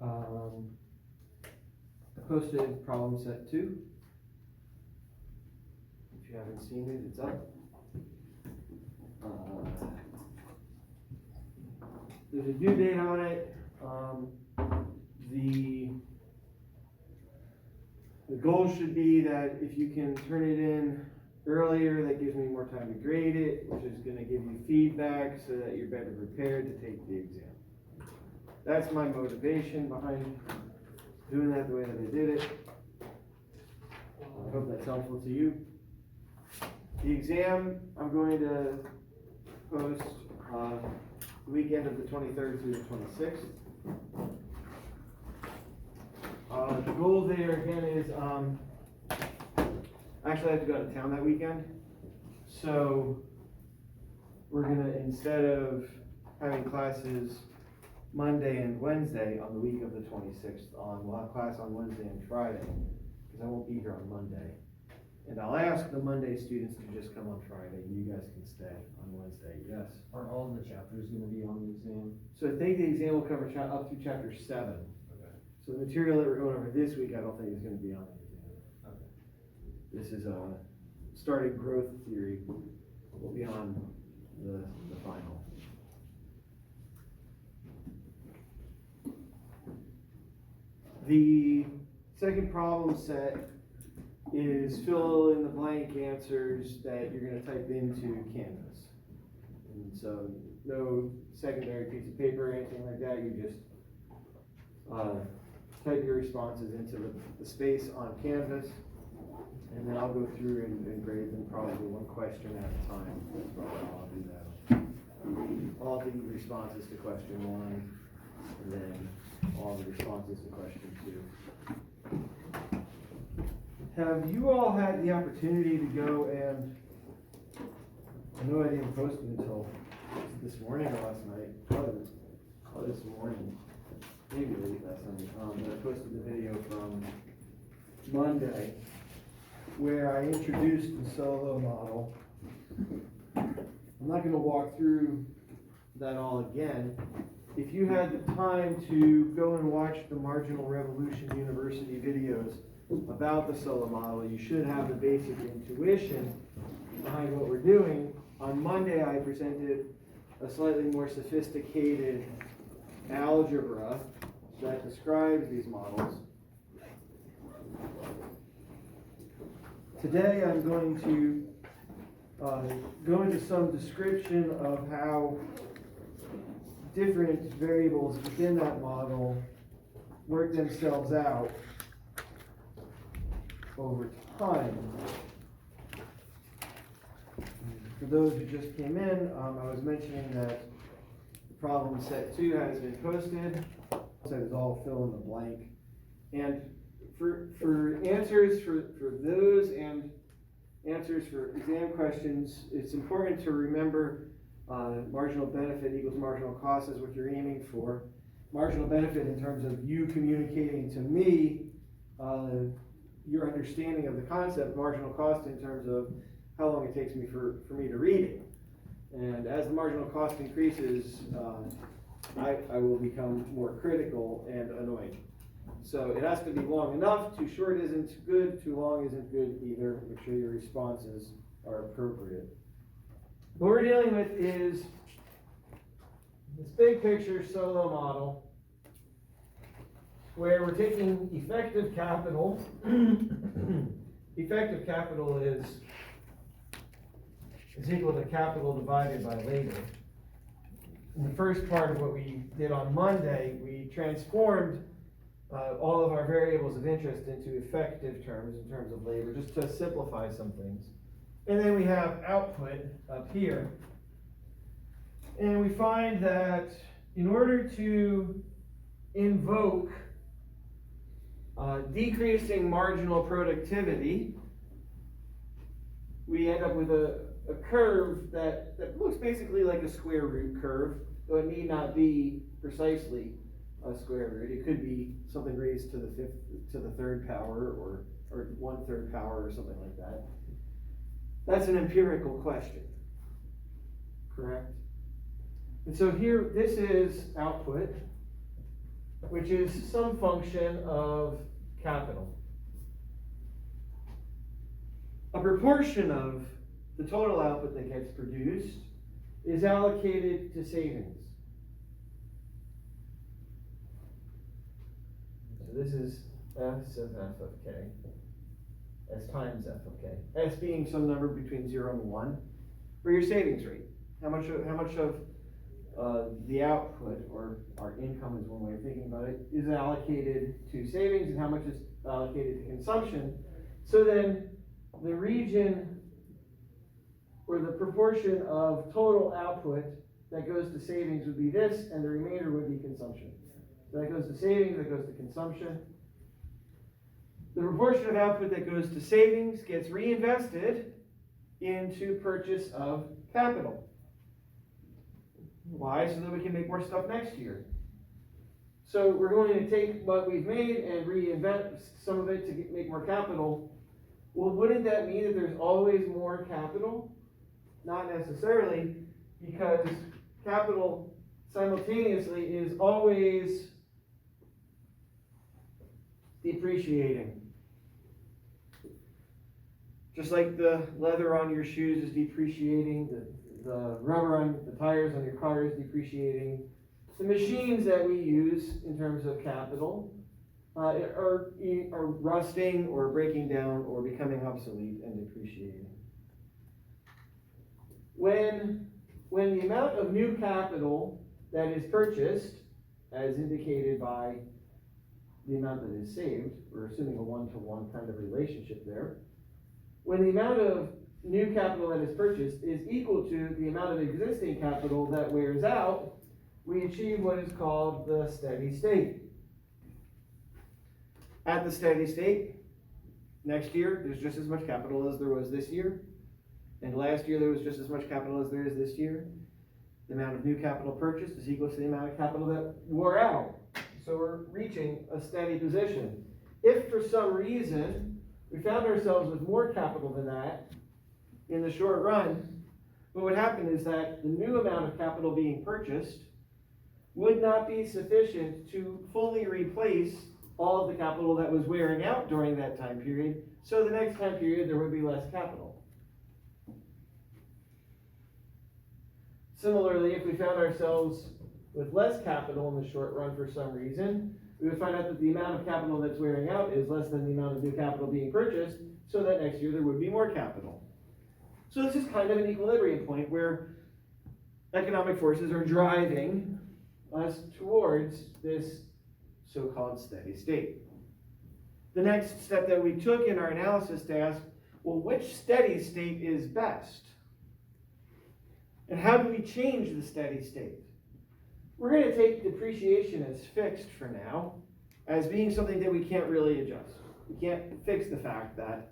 I posted problem set 2. If you haven't seen it, it's up. There's a due date on it. The goal should be that if you can turn it in earlier, that gives me more time to grade it, which is going to give you feedback so that you're better prepared to take the exam. That's my motivation behind doing that the way that I did it. I hope that's helpful to you. The exam I'm going to post the weekend of the 23rd through the 26th. The goal there again is, actually I have to go out of town that weekend. So we're gonna, instead of having classes Monday and Wednesday on the week of the 26th, we'll have class on Wednesday and Friday, because I won't be here on Monday. And I'll ask the Monday students to just come on Friday, and you guys can stay on Wednesday, yes? Are all of the chapters gonna be on the exam? So I think the exam will cover up through chapter 7. Okay. So the material that we're going over this week, I don't think is gonna be on the exam. Okay. This is a starting growth theory, will be on the final. The second problem set is fill in the blank answers that you're going to type into Canvas. And so no secondary piece of paper or anything like that, you just type your responses into the space on Canvas, and then I'll go through and grade them probably one question at a time. That's probably how I'll do that. All the responses to question 1, and then all the responses to question 2. Have you all had the opportunity to go and, I know I didn't post it until this morning or last night, probably this morning, maybe late last night, but I posted the video from Monday where I introduced the solo model. I'm not going to walk through that all again. If you had the time to go and watch the Marginal Revolution University videos about the solo model, you should have the basic intuition behind what we're doing. On Monday, I presented a slightly more sophisticated algebra that describes these models. Today, I'm going to go into some description of how different variables within that model work themselves out over time. For those who just came in, I was mentioning that the problem set 2 has been posted. So it's all fill in the blank. And for answers for those and answers for exam questions, it's important to remember marginal benefit equals marginal cost is what you're aiming for. Marginal benefit in terms of you communicating to me your understanding of the concept, marginal cost in terms of how long it takes me for me to read it. And as the marginal cost increases, I will become more critical and annoying. So it has to be long enough. Too short isn't good, too long isn't good either. Make sure your responses are appropriate. What we're dealing with is this big picture solo model where we're taking effective capital. Effective capital is equal to capital divided by labor. In the first part of what we did on Monday, we transformed all of our variables of interest into effective terms in terms of labor, just to simplify some things. And then we have output up here. And we find that in order to invoke decreasing marginal productivity, we end up with a curve that looks basically like a square root curve, though it need not be precisely a square root. It could be something raised to the third power or 1/3 power or something like that. That's an empirical question, correct? And so here, this is output, which is some function of capital. A proportion of the total output that gets produced is allocated to savings. So this is S of F of K, S times F of K. S being some number between 0 and 1, or your savings rate. How much of the output, or our income is one way of thinking about it, is allocated to savings and how much is allocated to consumption. So then the region, or the proportion of total output that goes to savings would be this, and the remainder would be consumption. So that goes to savings, that goes to consumption. The proportion of output that goes to savings gets reinvested into purchase of capital. Why? So that we can make more stuff next year. So we're going to take what we've made and reinvest some of it to make more capital. Well, wouldn't that mean that there's always more capital? Not necessarily, because capital simultaneously is always depreciating. Just like the leather on your shoes is depreciating, the rubber on the tires on your car is depreciating. The machines that we use in terms of capital are rusting or breaking down or becoming obsolete and depreciating. When the amount of new capital that is purchased, as indicated by the amount that is saved, we're assuming a one-to-one kind of relationship there. When the amount of new capital that is purchased is equal to the amount of existing capital that wears out, we achieve what is called the steady state. At the steady state, next year, there's just as much capital as there was this year. And last year, there was just as much capital as there is this year. The amount of new capital purchased is equal to the amount of capital that wore out. So we're reaching a steady position. If for some reason we found ourselves with more capital than that in the short run, what would happen is that the new amount of capital being purchased would not be sufficient to fully replace all of the capital that was wearing out during that time period. So the next time period, there would be less capital. Similarly, if we found ourselves with less capital in the short run for some reason, we would find out that the amount of capital that's wearing out is less than the amount of new capital being purchased, so that next year there would be more capital. So this is kind of an equilibrium point where economic forces are driving us towards this so-called steady state. The next step that we took in our analysis to ask, well, which steady state is best? And how do we change the steady state? We're going to take depreciation as fixed for now, as being something that we can't really adjust. We can't fix the fact that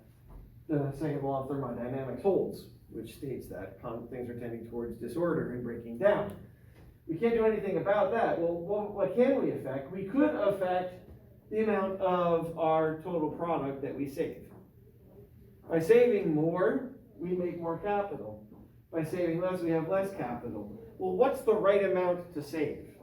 the second law of thermodynamics holds, which states that things are tending towards disorder and breaking down. We can't do anything about that. Well, what can we affect? We could affect the amount of our total product that we save. By saving more, we make more capital. By saving less, we have less capital. Well, what's the right amount to save?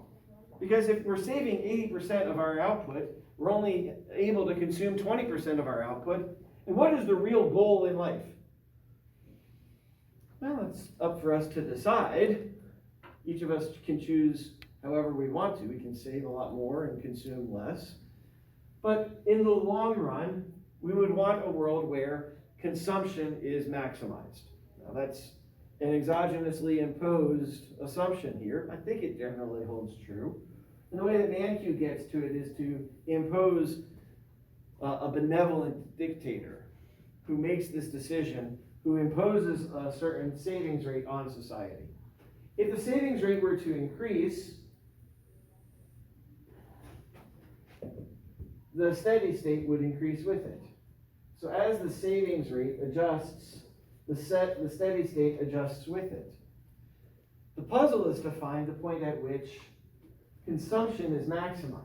Because if we're saving 80% of our output, we're only able to consume 20% of our output. And what is the real goal in life? Well, it's up for us to decide. Each of us can choose however we want to. We can save a lot more and consume less. But in the long run, we would want a world where consumption is maximized. Now that's an exogenously imposed assumption here. I think it generally holds true. And the way that Mankiw gets to it is to impose a benevolent dictator who makes this decision, who imposes a certain savings rate on society. If the savings rate were to increase, the steady state would increase with it. So as the savings rate adjusts, the steady state adjusts with it. The puzzle is to find the point at which consumption is maximized.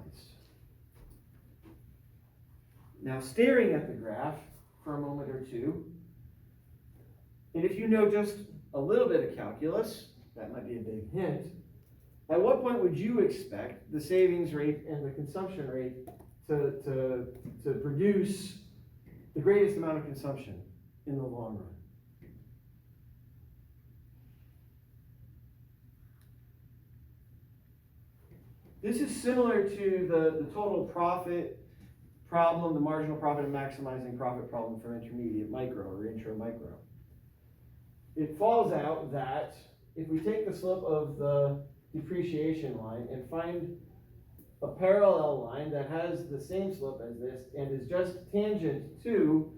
Now, staring at the graph for a moment or two, and if you know just a little bit of calculus, that might be a big hint, at what point would you expect the savings rate and the consumption rate to produce the greatest amount of consumption in the long run? This is similar to the total profit problem, the marginal profit and maximizing profit problem for intermediate micro or intro micro. It falls out that if we take the slope of the depreciation line and find a parallel line that has the same slope as this and is just tangent to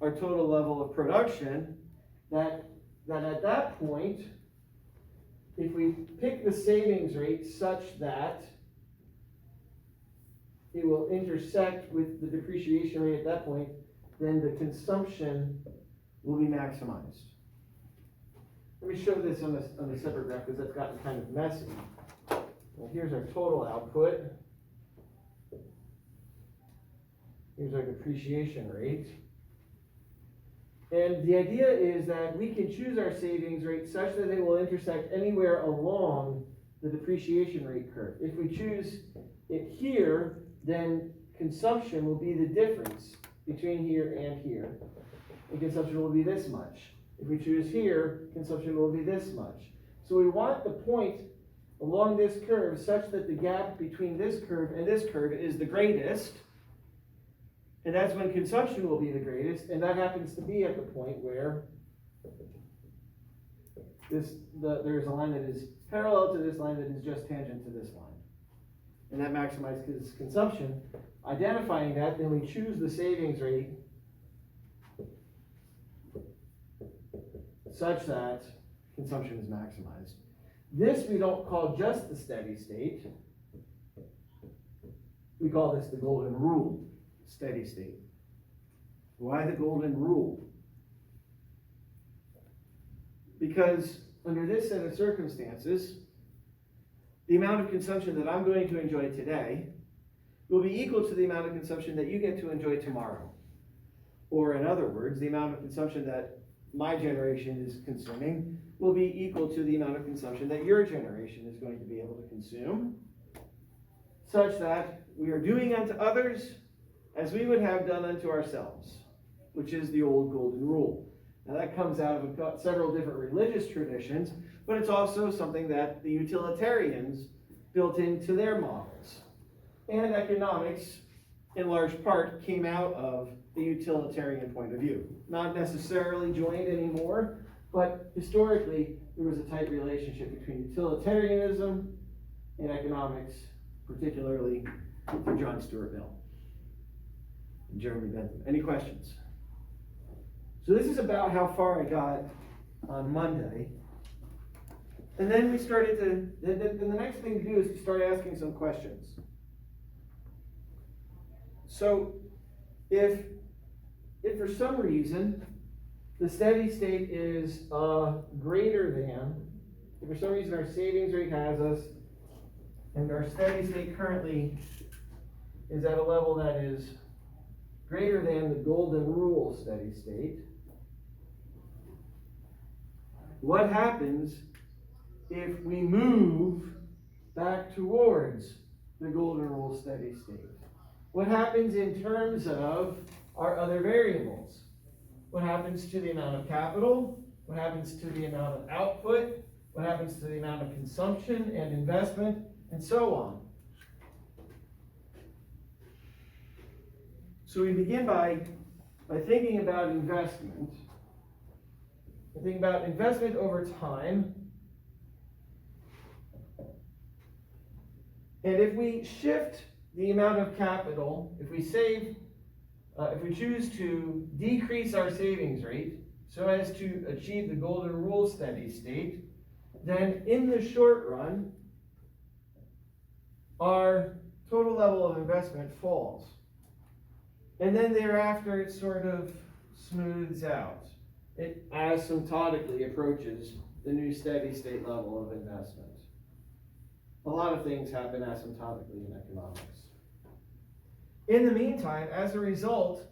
our total level of production, that at that point, if we pick the savings rate such that it will intersect with the depreciation rate at that point, then the consumption will be maximized. Let me show this on a separate graph because that's gotten kind of messy. Well, here's our total output. Here's our depreciation rate. And the idea is that we can choose our savings rate such that it will intersect anywhere along the depreciation rate curve. If we choose it here, then consumption will be the difference between here and here. And consumption will be this much. If we choose here, consumption will be this much. So we want the point along this curve such that the gap between this curve and this curve is the greatest. And that's when consumption will be the greatest, and that happens to be at the point where there's a line that is parallel to this line that is just tangent to this line. And that maximizes consumption. Identifying that, then we choose the savings rate such that consumption is maximized. This we don't call just the steady state. We call this the golden rule. Steady state. Why the golden rule? Because under this set of circumstances, the amount of consumption that I'm going to enjoy today will be equal to the amount of consumption that you get to enjoy tomorrow. Or in other words, the amount of consumption that my generation is consuming will be equal to the amount of consumption that your generation is going to be able to consume, such that we are doing unto others as we would have done unto ourselves, which is the old golden rule. Now that comes out of several different religious traditions, but it's also something that the utilitarians built into their models. And economics, in large part, came out of the utilitarian point of view. Not necessarily joined anymore, but historically there was a tight relationship between utilitarianism and economics, particularly for John Stuart Mill and Jeremy Bentham. Any questions? So this is about how far I got on Monday. And then we started to, then the next thing to do is to start asking some questions. So if for some reason the steady state is greater than, if for some reason our savings rate has us, and our steady state currently is at a level that is greater than the golden rule steady state, what happens if we move back towards the golden rule steady state? What happens in terms of our other variables? What happens to the amount of capital? What happens to the amount of output? What happens to the amount of consumption and investment, and so on? So we begin by thinking about investment. We think about investment over time. And if we shift the amount of capital, if we choose to decrease our savings rate so as to achieve the golden rule steady state, then in the short run, our total level of investment falls. And then thereafter, it sort of smooths out. It asymptotically approaches the new steady state level of investment. A lot of things happen asymptotically in economics. In the meantime, as a result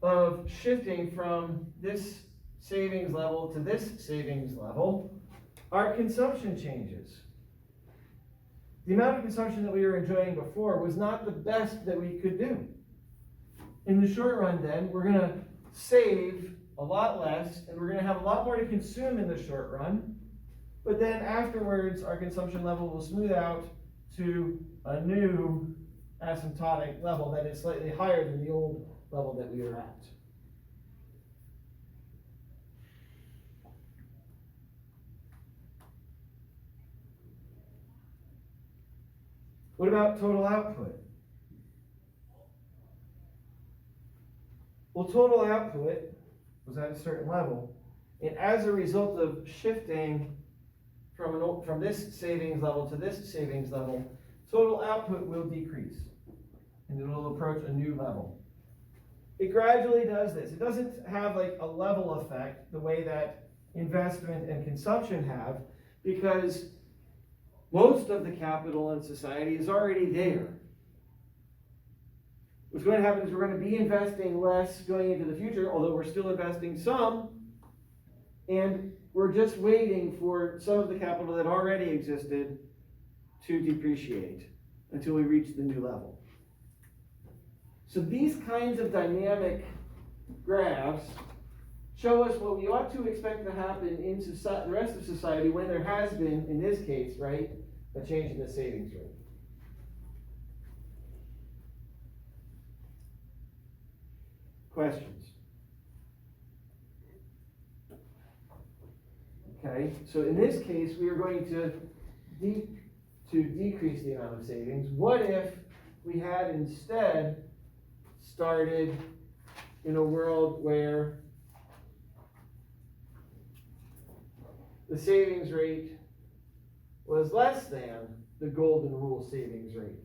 of shifting from this savings level to this savings level, our consumption changes. the amount of consumption that we were enjoying before was not the best that we could do. In the short run then, we're gonna save a lot less, and we're gonna have a lot more to consume in the short run, but then afterwards, our consumption level will smooth out to a new asymptotic level that is slightly higher than the old level that we were at. What about total output? Well, total output was at a certain level, and as a result of shifting from this savings level to this savings level, total output will decrease, and it will approach a new level. It gradually does this. It doesn't have like a level effect the way that investment and consumption have, because most of the capital in society is already there. What's going to happen is we're going to be investing less going into the future, although we're still investing some, and we're just waiting for some of the capital that already existed to depreciate until we reach the new level. So these kinds of dynamic graphs show us what we ought to expect to happen in the rest of society when there has been, in this case, right, a change in the savings rate. Questions? Okay, so in this case, we are going to decrease the amount of savings. What if we had instead started in a world where the savings rate was less than the golden rule savings rate,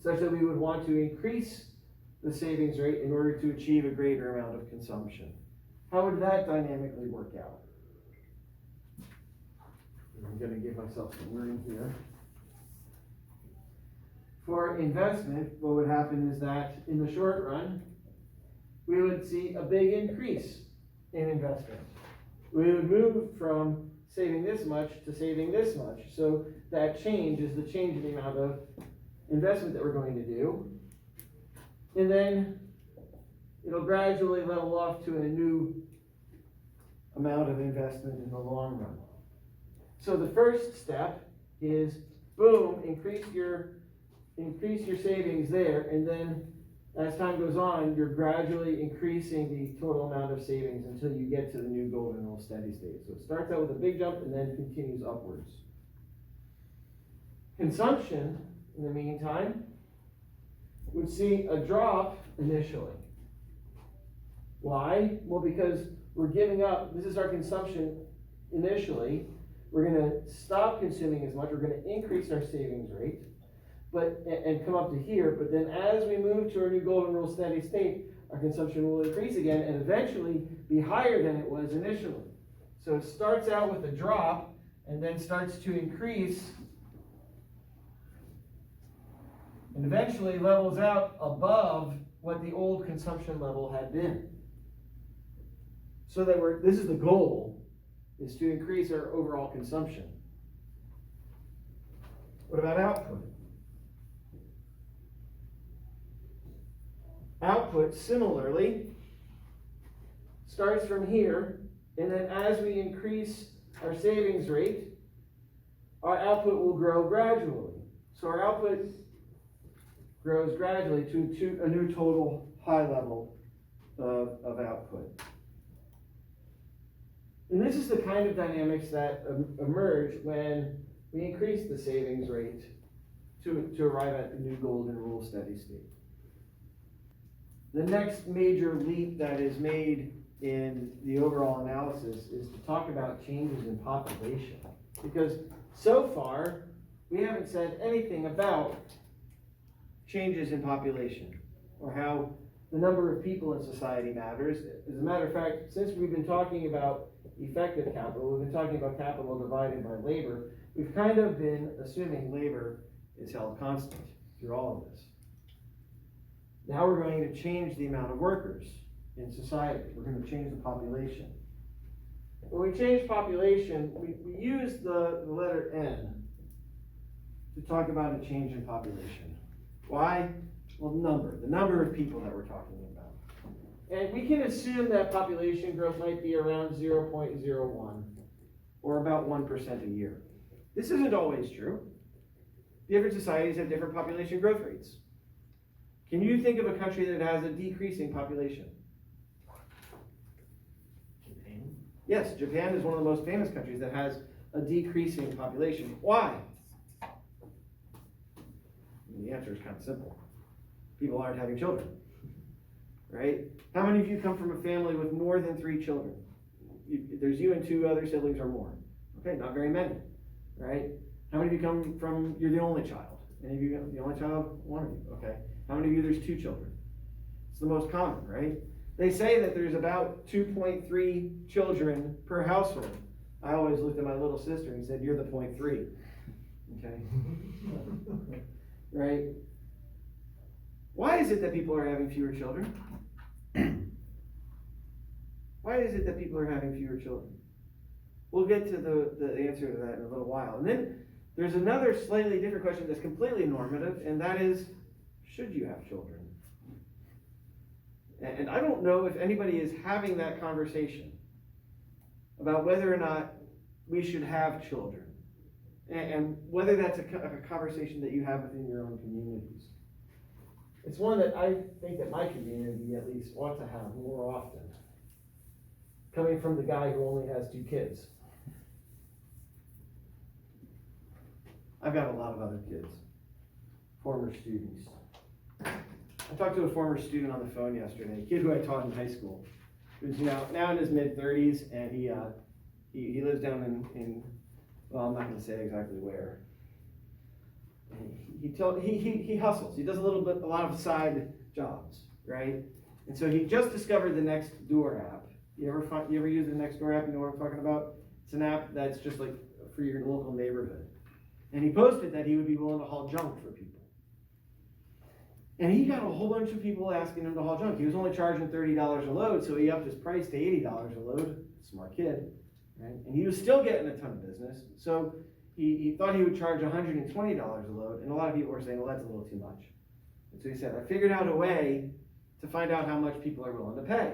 such that we would want to increase the savings rate in order to achieve a greater amount of consumption? How would that dynamically work out? I'm going to give myself some room here. For investment, what would happen is that in the short run, we would see a big increase in investment. We would move from saving this much to saving this much. So that change is the change in the amount of investment that we're going to do. And then it'll gradually level off to a new amount of investment in the long run. So the first step is, boom, increase your savings there, and then as time goes on, you're gradually increasing the total amount of savings until you get to the new golden rule steady state. So it starts out with a big jump and then continues upwards. Consumption, in the meantime, would see a drop initially. Why? Well, because we're giving up, this is our consumption initially. We're going to stop consuming as much. We're going to increase our savings rate, and come up to here. But then as we move to our new golden rule steady state, our consumption will increase again and eventually be higher than it was initially. So it starts out with a drop and then starts to increase and eventually levels out above what the old consumption level had been. So that this is the goal, is to increase our overall consumption. What about output? Output, similarly, starts from here, and then as we increase our savings rate, our output will grow gradually. So our output grows gradually to a new total high level of output. And this is the kind of dynamics that emerge when we increase the savings rate to arrive at the new golden rule steady state. The next major leap that is made in the overall analysis is to talk about changes in population. Because so far, we haven't said anything about changes in population or how the number of people in society matters. As a matter of fact, since we've been talking about effective capital, we've been talking about capital divided by labor, we've kind of been assuming labor is held constant through all of this. Now we're going to change the amount of workers in society. We're going to change the population. When we change population, we use the letter N to talk about a change in population. Why? Well, the number of people that we're talking about. And we can assume that population growth might be around 0.01, or about 1% a year. This isn't always true. Different societies have different population growth rates. Can you think of a country that has a decreasing population? Japan? Yes, Japan is one of the most famous countries that has a decreasing population. Why? And the answer is kind of simple. People aren't having children, right? How many of you come from a family with more than 3 children? There's you and 2 other siblings or more. Okay, not very many, right? How many of you come from, you're the only child? Any of you the only child? 1 of you, okay. How many of you, there's 2 children? It's the most common, right? They say that there's about 2.3 children per household. I always looked at my little sister and said, you're the 0.3, okay? Right? Why is it that people are having fewer children? Why is it that people are having fewer children? We'll get to the answer to that in a little while. And then there's another slightly different question that's completely normative, and that is, should you have children? And I don't know if anybody is having that conversation about whether or not we should have children, and whether that's a conversation that you have within your own communities. It's one that I think that my community at least ought to have more often, coming from the guy who only has 2 kids. I've got a lot of other kids, former students. I talked to a former student on the phone yesterday, a kid who I taught in high school, who's now in his mid-30s, and he lives down in well, I'm not going to say exactly where. He hustles. He does a lot of side jobs, right? And so he just discovered the Nextdoor app. You ever use the Nextdoor app? You know what I'm talking about? It's an app that's just like for your local neighborhood. And he posted that he would be willing to haul junk for people. And he got a whole bunch of people asking him to haul junk. He was only charging $30 a load, so he upped his price to $80 a load. Smart kid, right? And he was still getting a ton of business. So he thought he would charge $120 a load, and a lot of people were saying, well, that's a little too much. And so he said, I figured out a way to find out how much people are willing to pay.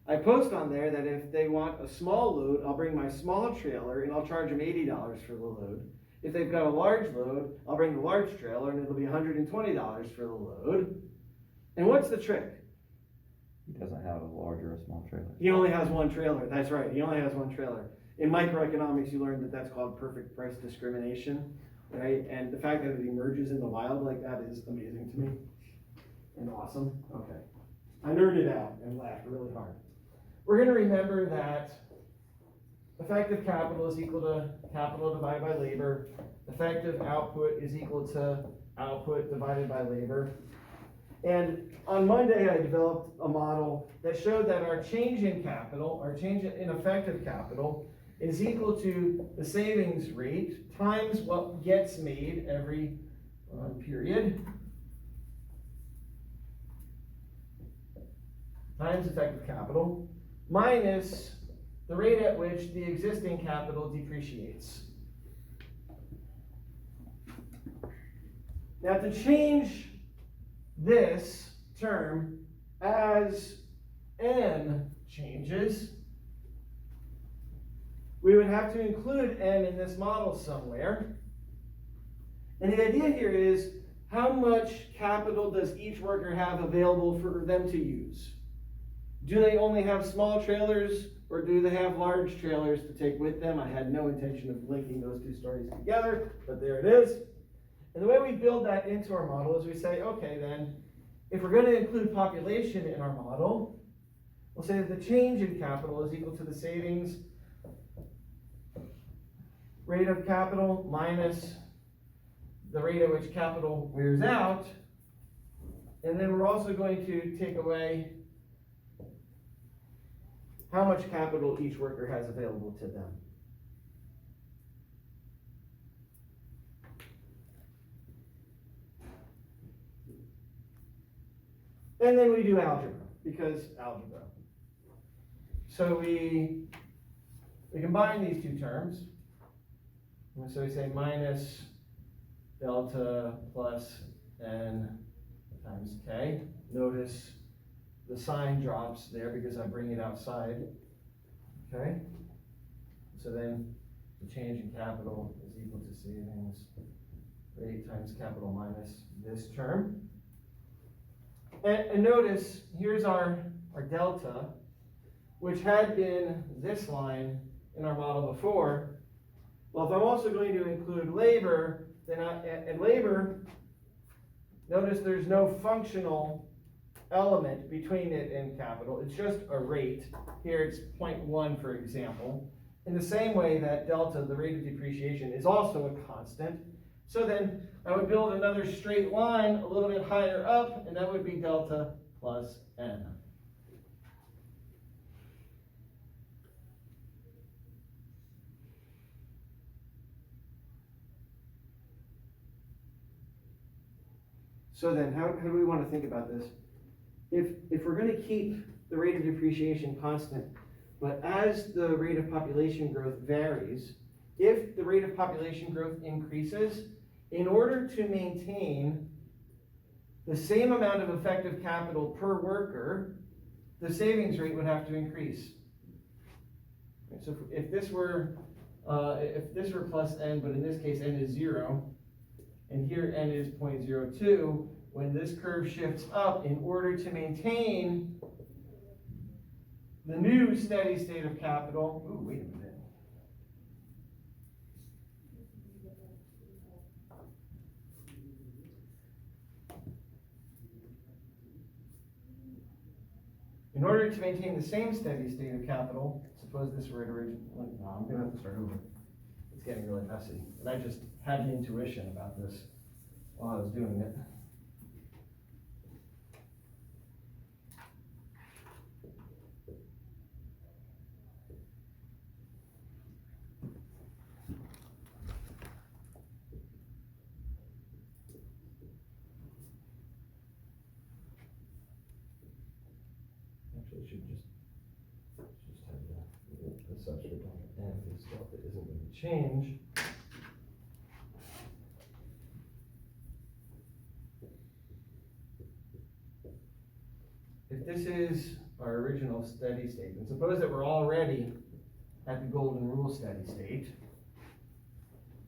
I post on there that if they want a small load, I'll bring my small trailer and I'll charge them $80 for the load. If they've got a large load, I'll bring the large trailer and it'll be $120 for the load. And what's the trick? He doesn't have a large or a small trailer. He only has 1 trailer. That's right. He only has 1 trailer. In microeconomics, you learn that that's called perfect price discrimination, right? And the fact that it emerges in the wild like that is amazing to me and awesome. Okay. I nerded out and laughed really hard. We're going to remember that effective capital is equal to capital divided by labor. Effective output is equal to output divided by labor. And on Monday, I developed a model that showed that our change in capital, our change in effective capital, is equal to the savings rate times what gets made every period times effective capital minus the rate at which the existing capital depreciates. Now, to change this term as n changes, we would have to include n in this model somewhere. And the idea here is, how much capital does each worker have available for them to use? Do they only have small trailers, or do they have large trailers to take with them? I had no intention of linking those 2 stories together, but there it is. And the way we build that into our model is we say, okay, then, if we're going to include population in our model, we'll say that the change in capital is equal to the savings rate of capital minus the rate at which capital wears out. And then we're also going to take away how much capital each worker has available to them. And then we do algebra, because algebra. So we combine these 2 terms. And so we say minus delta plus n times k. Notice the sign drops there because I bring it outside, okay? So then the change in capital is equal to savings rate times capital minus this term. And notice, here's our delta, which had been this line in our model before. Well, if I'm also going to include labor, then and labor, notice there's no functional element between it and capital. It's just a rate. Here it's 0.1, for example. In the same way that delta, the rate of depreciation, is also a constant. So then I would build another straight line a little bit higher up, and that would be delta plus n. So then, how do we want to think about this? If we're going to keep the rate of depreciation constant, but as the rate of population growth varies, if the rate of population growth increases, in order to maintain the same amount of effective capital per worker, the savings rate would have to increase. So if this were plus n, but in this case n is 0, and here n is 0.02, when this curve shifts up, in order to maintain the new steady state of capital, ooh, wait a minute. In order to maintain the same steady state of capital, suppose this were original, no, I'm gonna have to start over. It's getting really messy. And I just had an intuition about this while I was doing it. Actually, it should just have the subscript on the end because delta isn't going to change. If this is our original steady state, and suppose that we're already at the golden rule steady state,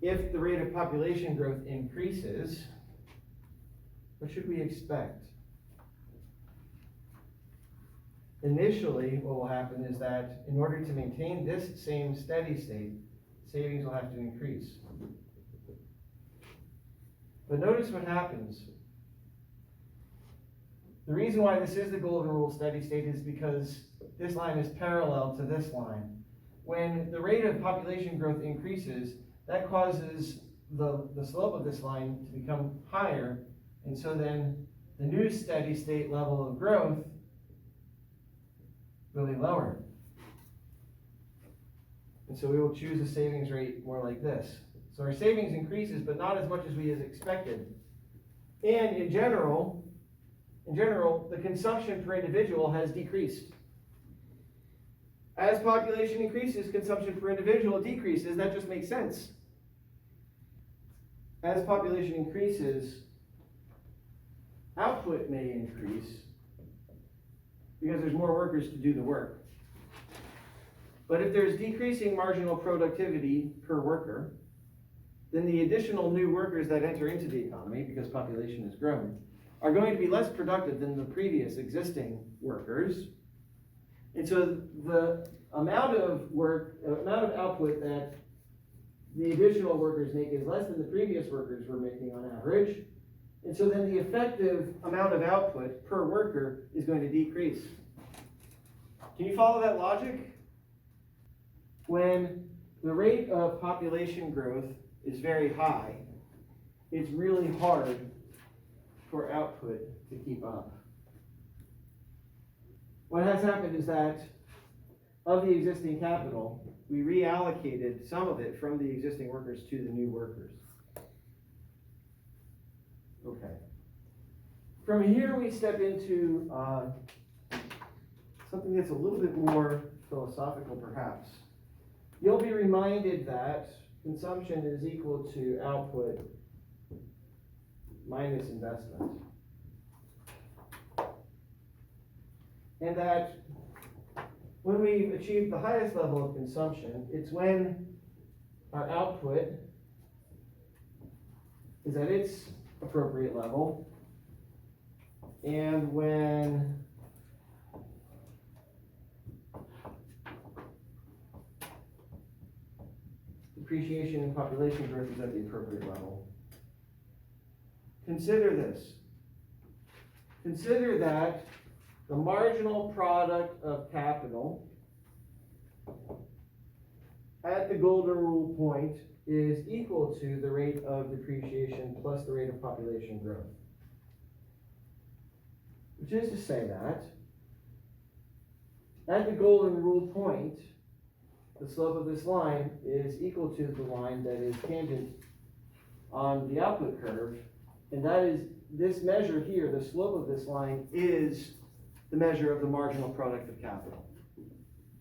if the rate of population growth increases, what should we expect? Initially, what will happen is that in order to maintain this same steady state, savings will have to increase. But notice what happens. The reason why this is the golden rule steady state is because this line is parallel to this line. When the rate of population growth increases, that causes the slope of this line to become higher, and so then the new steady state level of growth will be lower. And so we will choose a savings rate more like this. So our savings increases, but not as much as we had expected. And in general, the consumption per individual has decreased. As population increases, consumption per individual decreases. That just makes sense. As population increases, output may increase because there's more workers to do the work. But if there's decreasing marginal productivity per worker, then the additional new workers that enter into the economy, because population is growing, are going to be less productive than the previous existing workers. And so the amount of output that the additional workers make is less than the previous workers were making on average. And so then the effective amount of output per worker is going to decrease. Can you follow that logic? When the rate of population growth is very high, it's really hard for output to keep up. What has happened is that of the existing capital, we reallocated some of it from the existing workers to the new workers. Okay. From here we step into something that's a little bit more philosophical perhaps. You'll be reminded that consumption is equal to output minus investment. And that when we've achieved the highest level of consumption, it's when our output is at its appropriate level, and when depreciation and population growth is at the appropriate level. Consider this. Consider that the marginal product of capital at the golden rule point is equal to the rate of depreciation plus the rate of population growth. Which is to say that at the golden rule point, the slope of this line is equal to the line that is tangent on the output curve, and that is this measure here, the slope of this line is the measure of the marginal product of capital.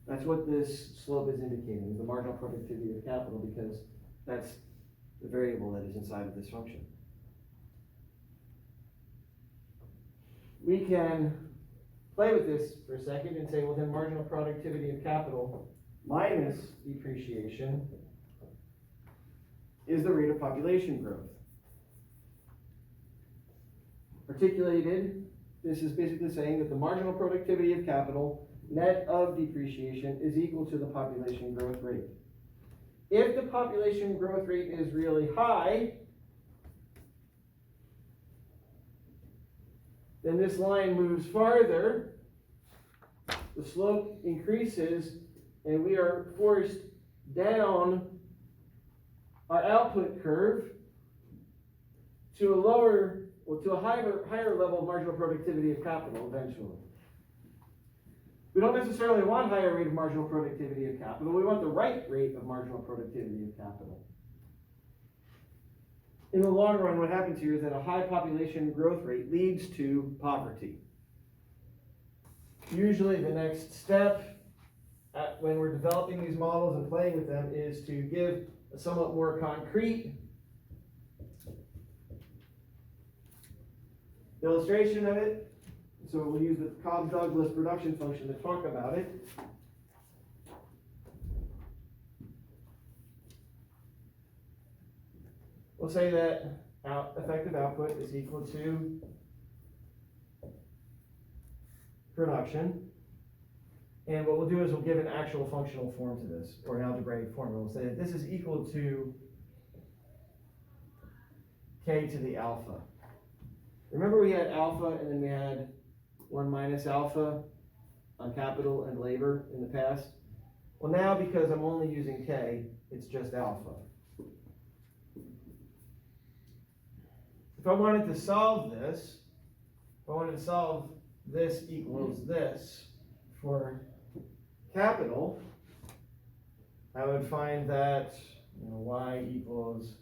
That's what this slope is indicating, the marginal productivity of capital, because that's the variable that is inside of this function. We can play with this for a second and say, well, then marginal productivity of capital minus depreciation is the rate of population growth. Articulated, this is basically saying that the marginal productivity of capital net of depreciation is equal to the population growth rate. If the population growth rate is really high, then this line moves farther, the slope increases, and we are forced down our output curve to a higher level of marginal productivity of capital eventually. We don't necessarily want higher rate of marginal productivity of capital, we want the right rate of marginal productivity of capital. In the long run, what happens here is that a high population growth rate leads to poverty. Usually the next step when we're developing these models and playing with them is to give a somewhat more concrete illustration of it. So we'll use the Cobb-Douglas production function to talk about it. We'll say that effective output is equal to production. And what we'll do is we'll give an actual functional form to this, or an algebraic formula. We'll say that this is equal to k to the alpha. Remember we had alpha and then we had 1 minus alpha on capital and labor in the past? Well, now because I'm only using k, it's just alpha. If I wanted to solve this, this equals this for capital, I would find that y equals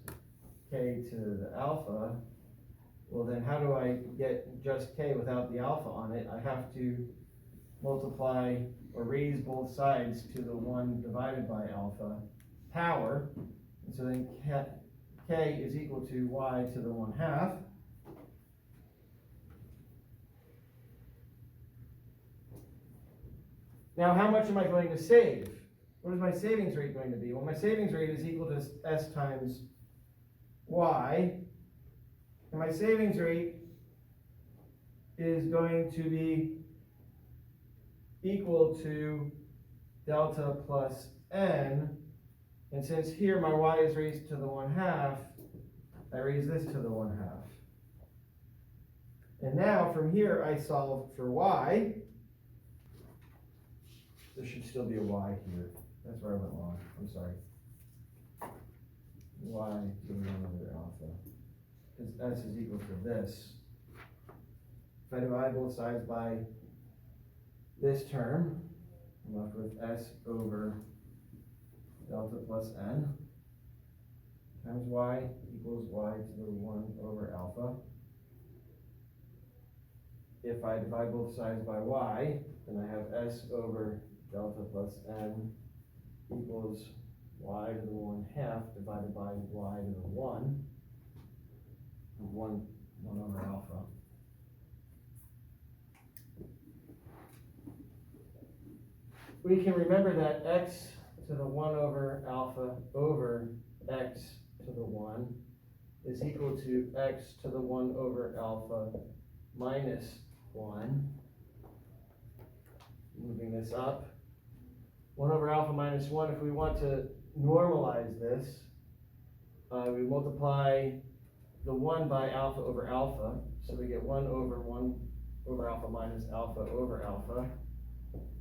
k to the alpha. Well, then how do I get just k without the alpha on it? I have to multiply or raise both sides to the 1 divided by alpha power. And so then k is equal to y to the 1/2. Now, how much am I going to save? What is my savings rate going to be? Well, my savings rate is equal to s times y. And my savings rate is going to be equal to delta plus n. And since here my y is raised to the 1/2, I raise this to the 1/2. And now from here I solve for y. There should still be a y here. That's where I went wrong. I'm sorry. Y to the 1 over alpha. Because s is equal to this. If I divide both sides by this term, I'm left with s over delta plus n times y equals y to the 1 over alpha. If I divide both sides by y, then I have s over delta plus n equals y to the 1/2 divided by y to the 1. 1 1 over alpha. We can remember that x to the 1 over alpha over x to the 1 is equal to x to the 1 over alpha minus 1. Moving this up. 1 over alpha minus 1, if we want to normalize this, we multiply the 1 by alpha over alpha, so we get 1 over alpha minus alpha over alpha.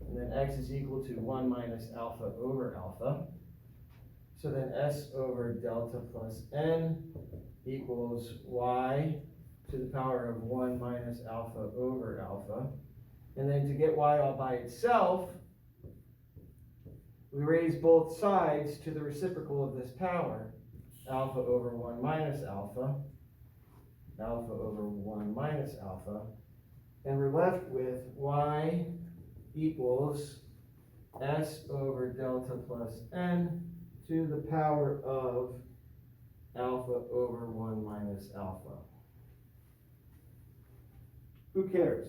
And then x is equal to 1 minus alpha over alpha. So then s over delta plus n equals y to the power of 1 minus alpha over alpha. And then to get y all by itself, we raise both sides to the reciprocal of this power. Alpha over 1 minus alpha, alpha over 1 minus alpha. And we're left with y equals s over delta plus n to the power of alpha over 1 minus alpha. Who cares?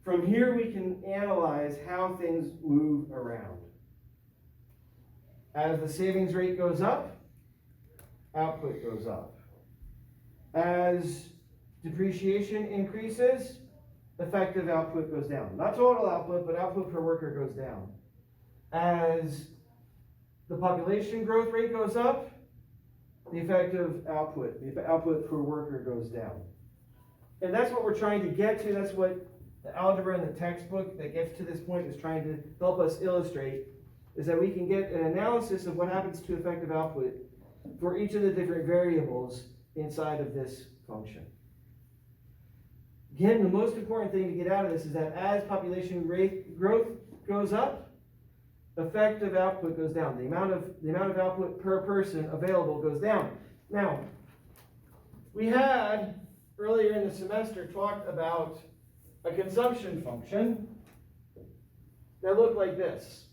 From here we can analyze how things move around. As the savings rate goes up, output goes up. As depreciation increases, effective output goes down. Not total output, but output per worker goes down. As the population growth rate goes up, the effective output, the output per worker goes down. And that's what we're trying to get to. That's what the algebra in the textbook that gets to this point is trying to help us illustrate, is that we can get an analysis of what happens to effective output for each of the different variables inside of this function. Again, the most important thing to get out of this is that as population rate growth goes up, effective output goes down. The amount of output per person available goes down. Now, we had earlier in the semester talked about a consumption function that looked like this.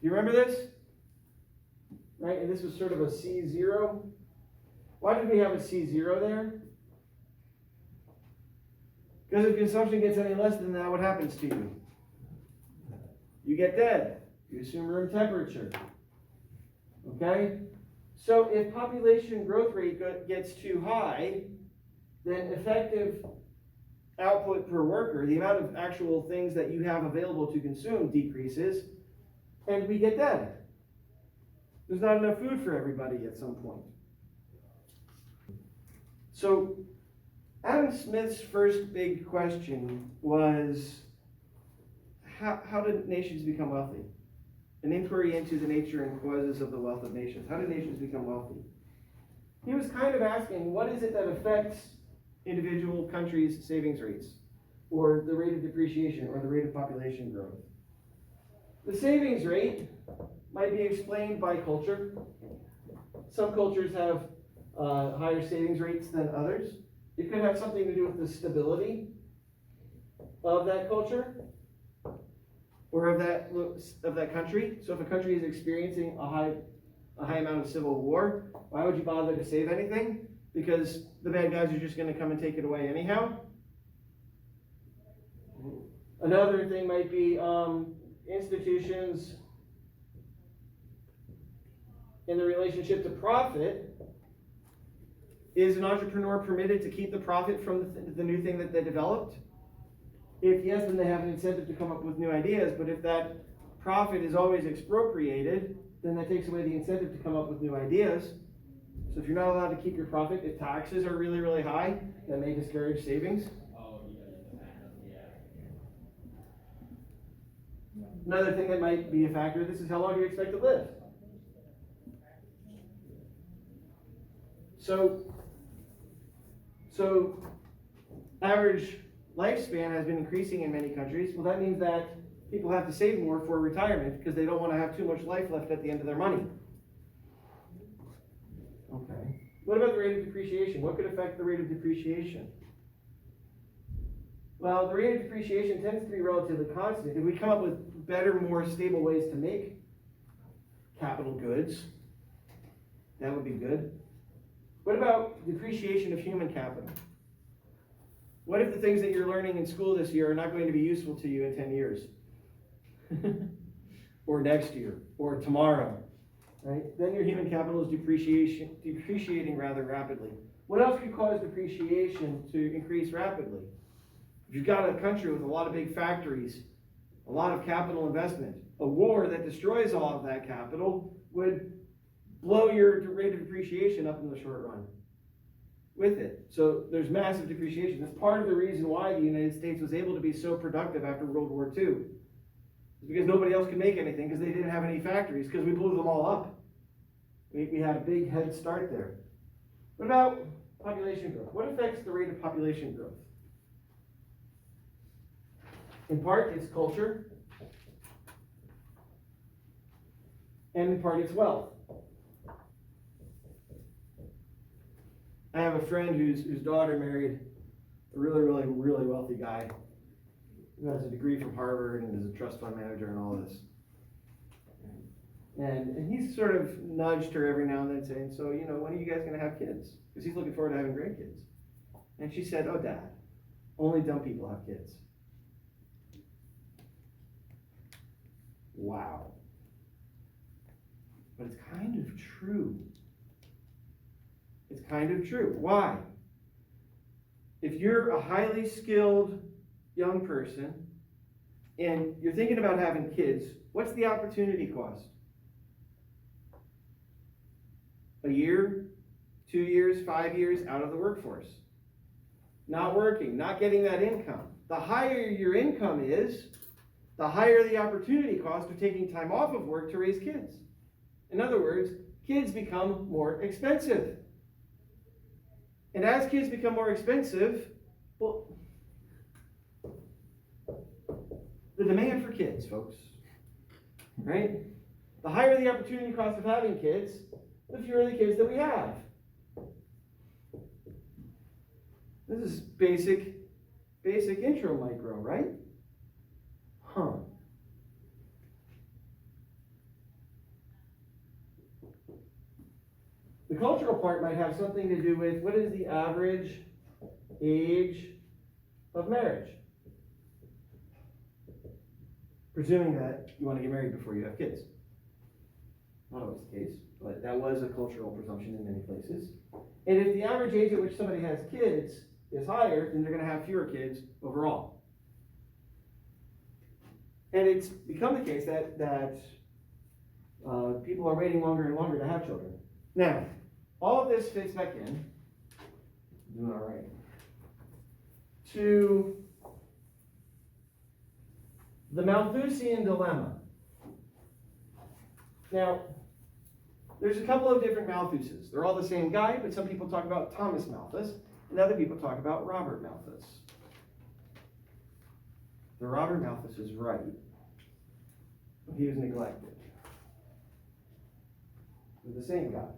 Do you remember this? Right, and this was sort of a C0. Why did we have a C0 there? Because if consumption gets any less than that, what happens to you? You get dead. You assume room temperature. Okay? So if population growth rate gets too high, then effective output per worker, the amount of actual things that you have available to consume, decreases, and we get dead. There's not enough food for everybody at some point. So Adam Smith's first big question was, how did nations become wealthy? An inquiry into the nature and causes of the wealth of nations. How did nations become wealthy? He was kind of asking, what is it that affects individual countries' savings rates, or the rate of depreciation, or the rate of population growth? The savings rate might be explained by culture. Some cultures have higher savings rates than others. It could have something to do with the stability of that culture or of that country. So if a country is experiencing a high amount of civil war, why would you bother to save anything? Because the bad guys are just going to come and take it away anyhow. Another thing might be institutions in the relationship to profit. Is an entrepreneur permitted to keep the profit from the new thing that they developed? If yes, then they have an incentive to come up with new ideas. But if that profit is always expropriated, then that takes away the incentive to come up with new ideas. So if you're not allowed to keep your profit, if taxes are really, really high, that may discourage savings. Another thing that might be a factor, this is how long do you expect to live? So average lifespan has been increasing in many countries. Well, that means that people have to save more for retirement because they don't want to have too much life left at the end of their money. Okay. What about the rate of depreciation? What could affect the rate of depreciation? Well, the rate of depreciation tends to be relatively constant. If we come up with better, more stable ways to make capital goods, that would be good. What about depreciation of human capital? What if the things that you're learning in school this year are not going to be useful to you in 10 years? Or next year, or tomorrow, right? Then your human capital is depreciating rather rapidly. What else could cause depreciation to increase rapidly? If you've got a country with a lot of big factories, a lot of capital investment, a war that destroys all of that capital would blow your rate of depreciation up in the short run with it. So there's massive depreciation. That's part of the reason why the United States was able to be so productive after World War II. It's because nobody else could make anything because they didn't have any factories, because we blew them all up. We had a big head start there. What about population growth? What affects the rate of population growth? In part, it's culture. And in part, it's wealth. I have a friend whose daughter married a really wealthy guy who has a degree from Harvard and is a trust fund manager and all this. And he's sort of nudged her every now and then saying, so, you know, when are you guys going to have kids? Because he's looking forward to having grandkids. And she said, oh, Dad, only dumb people have kids. Wow. But it's kind of true. It's kind of true. Why? If you're a highly skilled young person and you're thinking about having kids, what's the opportunity cost? A year, 2 years, 5 years out of the workforce. Not working, not getting that income. The higher your income is, the higher the opportunity cost of taking time off of work to raise kids. In other words, kids become more expensive. And as kids become more expensive, well, the demand for kids, folks, right? The higher the opportunity cost of having kids, the fewer the kids that we have. This is basic intro micro, right? Huh. The cultural part might have something to do with what is the average age of marriage? Presuming that you want to get married before you have kids. Not always the case, but that was a cultural presumption in many places. And if the average age at which somebody has kids is higher, then they're going to have fewer kids overall. And it's become the case that people are waiting longer and longer to have children. Now, all of this fits back in, doing all right, to the Malthusian dilemma. Now, there's a couple of different Malthuses. They're all the same guy, but some people talk about Thomas Malthus, and other people talk about Robert Malthus. The Robert Malthus is right. He was neglected. They're the same guy.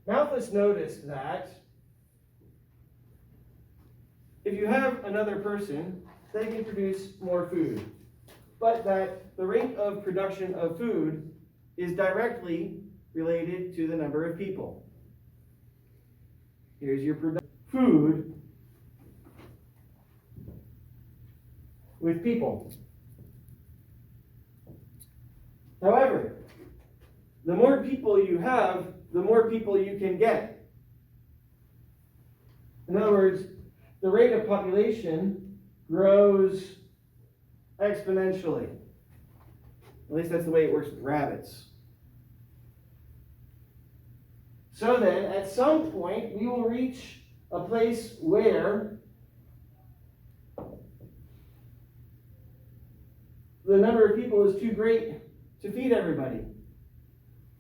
Malthus noticed that if you have another person, they can produce more food, but that the rate of production of food is directly related to the number of people. Here's your food with people. However, the more people you have, the more people you can get. In other words, the rate of population grows exponentially. At least that's the way it works with rabbits. So then, at some point, we will reach a place where the number of people is too great to feed everybody.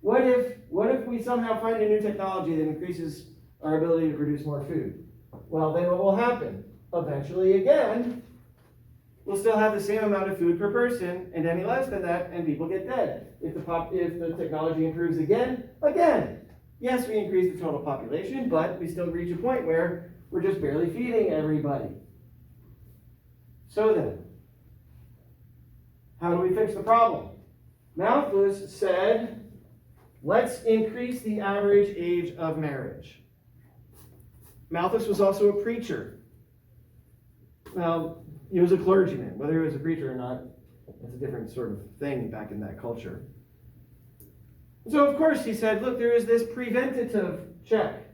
What if we somehow find a new technology that increases our ability to produce more food? Well, then what will happen? Eventually, again, we'll still have the same amount of food per person, and any less than that, and people get dead. If the technology improves again, yes, we increase the total population, but we still reach a point where we're just barely feeding everybody. So then, how do we fix the problem? Malthus said, let's increase the average age of marriage. Malthus was also a preacher. Now, he was a clergyman. Whether he was a preacher or not, that's a different sort of thing back in that culture. So, of course, he said, look, there is this preventative check.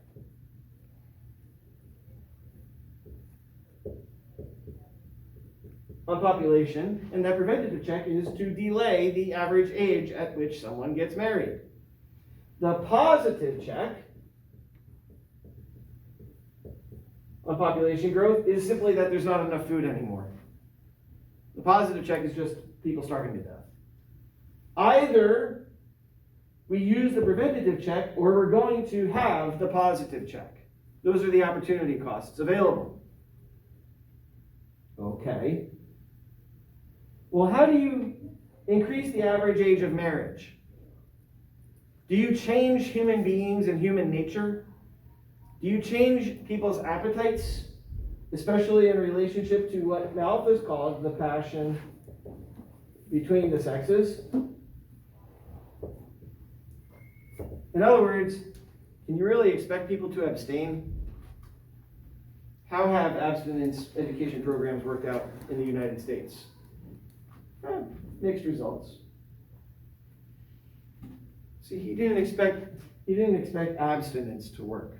On population, and that preventative check is to delay the average age at which someone gets married. The positive check on population growth is simply that there's not enough food anymore. The positive check is just people starving to death. Either we use the preventative check or we're going to have the positive check. Those are the opportunity costs available. Okay. Well, how do you increase the average age of marriage? Do you change human beings and human nature? Do you change people's appetites, especially in relationship to what Malthus called the passion between the sexes? In other words, can you really expect people to abstain? How have abstinence education programs worked out in the United States? Mixed results. See, he didn't expect abstinence to work.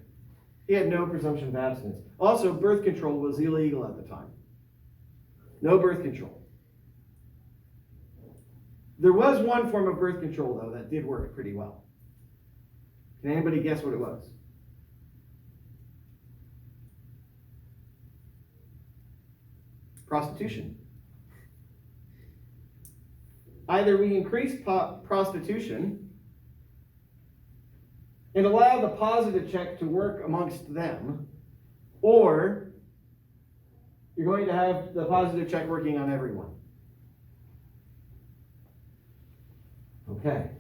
He had no presumption of abstinence. Also, birth control was illegal at the time. No birth control. There was one form of birth control, though, that did work pretty well. Can anybody guess what it was? Prostitution. Either we increase prostitution and allow the positive check to work amongst them, or you're going to have the positive check working on everyone. Okay.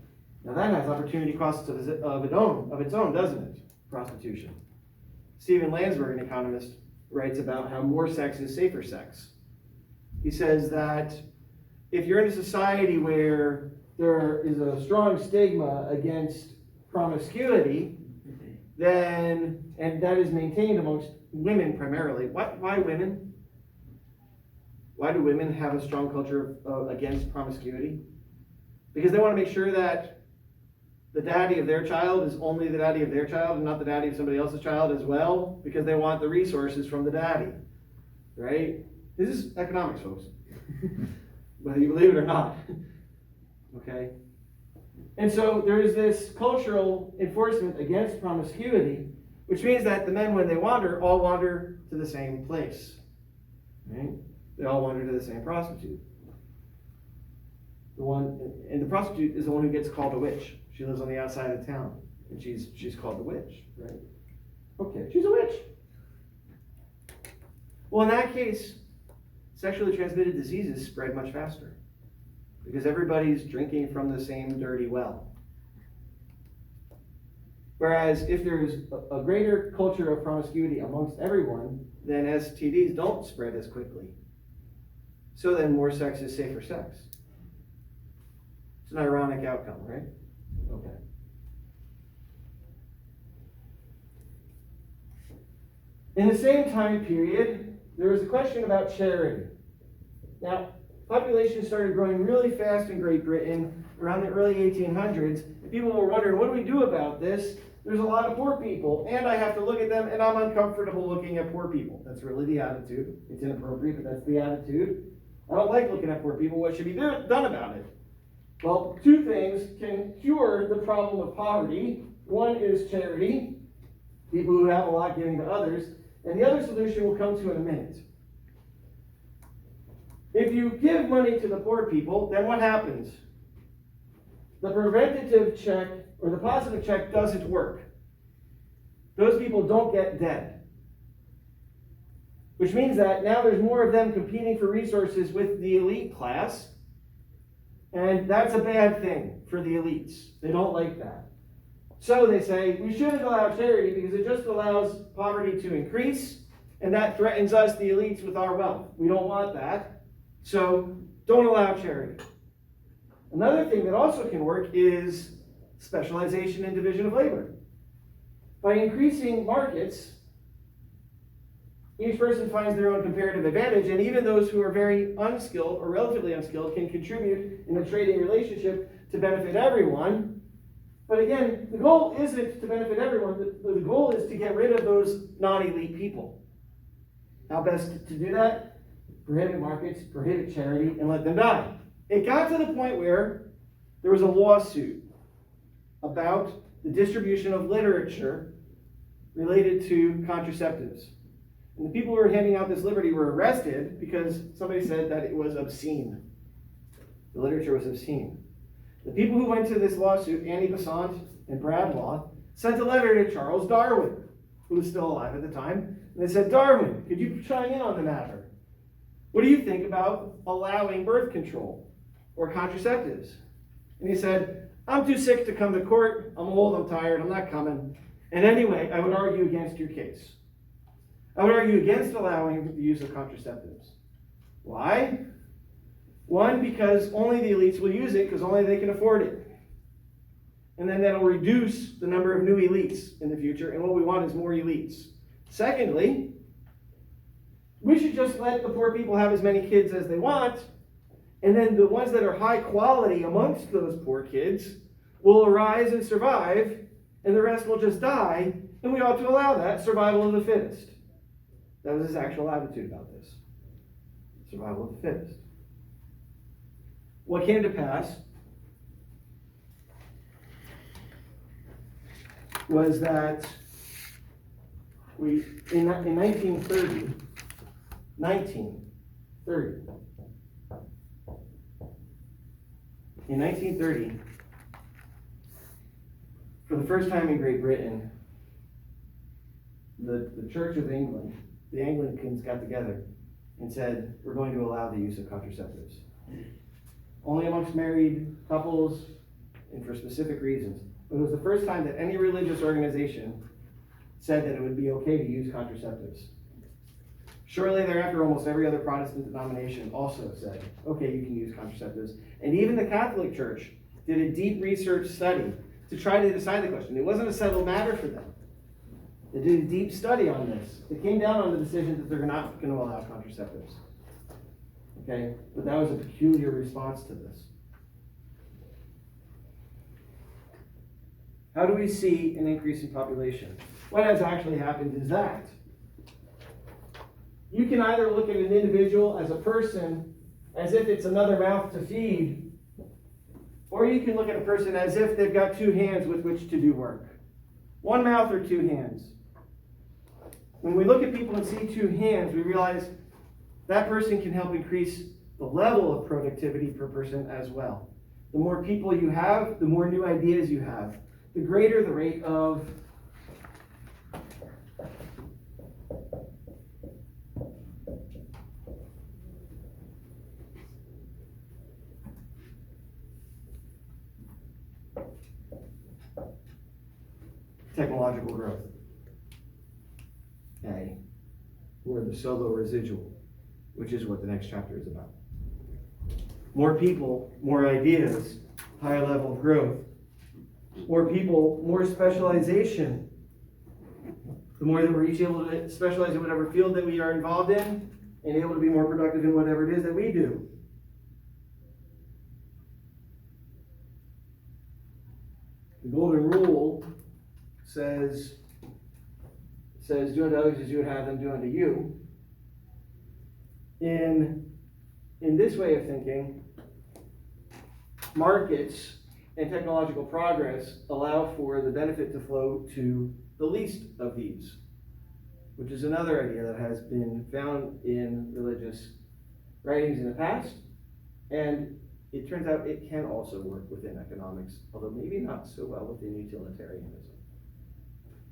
Now that has opportunity costs of its own, doesn't it? Prostitution. Stephen Landsberg, an economist, writes about how more sex is safer sex. He says that if you're in a society where there is a strong stigma against promiscuity, then, and that is maintained amongst women primarily. Why women? Why do women have a strong culture against promiscuity? Because they want to make sure that the daddy of their child is only the daddy of their child and not the daddy of somebody else's child as well, because they want the resources from the daddy, right? This is economics, folks. Whether you believe it or not. Okay? And so there is this cultural enforcement against promiscuity, which means that the men, when they wander, all wander to the same place. Right? They all wander to the same prostitute. And the prostitute is the one who gets called a witch. She lives on the outside of town, and she's called the witch, right? Okay, she's a witch. Well, in that case, sexually transmitted diseases spread much faster because everybody's drinking from the same dirty well. Whereas if there's a greater culture of promiscuity amongst everyone, then STDs don't spread as quickly. So then more sex is safer sex. It's an ironic outcome, right? Okay. In the same time period, there was a question about charity. Now, population started growing really fast in Great Britain around the early 1800s. And people were wondering, what do we do about this? There's a lot of poor people, and I have to look at them, and I'm uncomfortable looking at poor people. That's really the attitude. It's inappropriate, but that's the attitude. I don't like looking at poor people. What should be done about it? Well, two things can cure the problem of poverty. One is charity, people who have a lot giving to others, and the other solution we'll come to in a minute. If you give money to the poor people, then what happens? The preventative check or the positive check doesn't work. Those people don't get dead. Which means that now there's more of them competing for resources with the elite class, and that's a bad thing for the elites. They don't like that. So they say, we shouldn't allow charity because it just allows poverty to increase, and that threatens us, the elites, with our wealth. We don't want that. So don't allow charity. Another thing that also can work is specialization and division of labor. By increasing markets, each person finds their own comparative advantage, and even those who are very unskilled or relatively unskilled can contribute in a trading relationship to benefit everyone. But again, the goal isn't to benefit everyone. The goal is to get rid of those non-elite people. How best to do that? Prohibit markets, prohibit charity, and let them die. It got to the point where there was a lawsuit about the distribution of literature related to contraceptives. And the people who were handing out this liberty were arrested because somebody said that it was obscene. The literature was obscene. The people who went to this lawsuit, Annie Besant and Brad Law, sent a letter to Charles Darwin, who was still alive at the time, and they said, Darwin, could you chime in on the matter? What do you think about allowing birth control or contraceptives? And he said, I'm too sick to come to court. I'm old, I'm tired, I'm not coming. And anyway, I would argue against your case. I would argue against allowing the use of contraceptives. Why? One, because only the elites will use it because only they can afford it. And then that'll reduce the number of new elites in the future, and what we want is more elites. Secondly, we should just let the poor people have as many kids as they want, and then the ones that are high quality amongst those poor kids will arise and survive, and the rest will just die, and we ought to allow that, survival of the fittest. That was his actual attitude about this. Survival of the fittest. What came to pass was that in 1930, for the first time in Great Britain, the Church of England, the Anglicans got together and said, we're going to allow the use of contraceptives. Only amongst married couples and for specific reasons. But it was the first time that any religious organization said that it would be okay to use contraceptives. Shortly thereafter, almost every other Protestant denomination also said, okay, you can use contraceptives. And even the Catholic Church did a deep research study to try to decide the question. It wasn't a settled matter for them. They did a deep study on this. They came down on the decision that they're not going to allow contraceptives. Okay? But that was a peculiar response to this. How do we see an increase in population? What has actually happened is that you can either look at an individual as a person as if it's another mouth to feed, or you can look at a person as if they've got two hands with which to do work. One mouth or two hands. When we look at people and see two hands, we realize that person can help increase the level of productivity per person as well. The more people you have, the more new ideas you have, the greater the rate of technological growth. Okay. Or the solo residual, which is what the next chapter is about. More people, more ideas, higher level of growth. More people, more specialization. The more that we're each able to specialize in whatever field that we are involved in, and able to be more productive in whatever it is that we do. The golden rule says do unto others as you would have them do unto you. In this way of thinking, markets and technological progress allow for the benefit to flow to the least of these, which is another idea that has been found in religious writings in the past, and it turns out it can also work within economics, although maybe not so well within utilitarianism.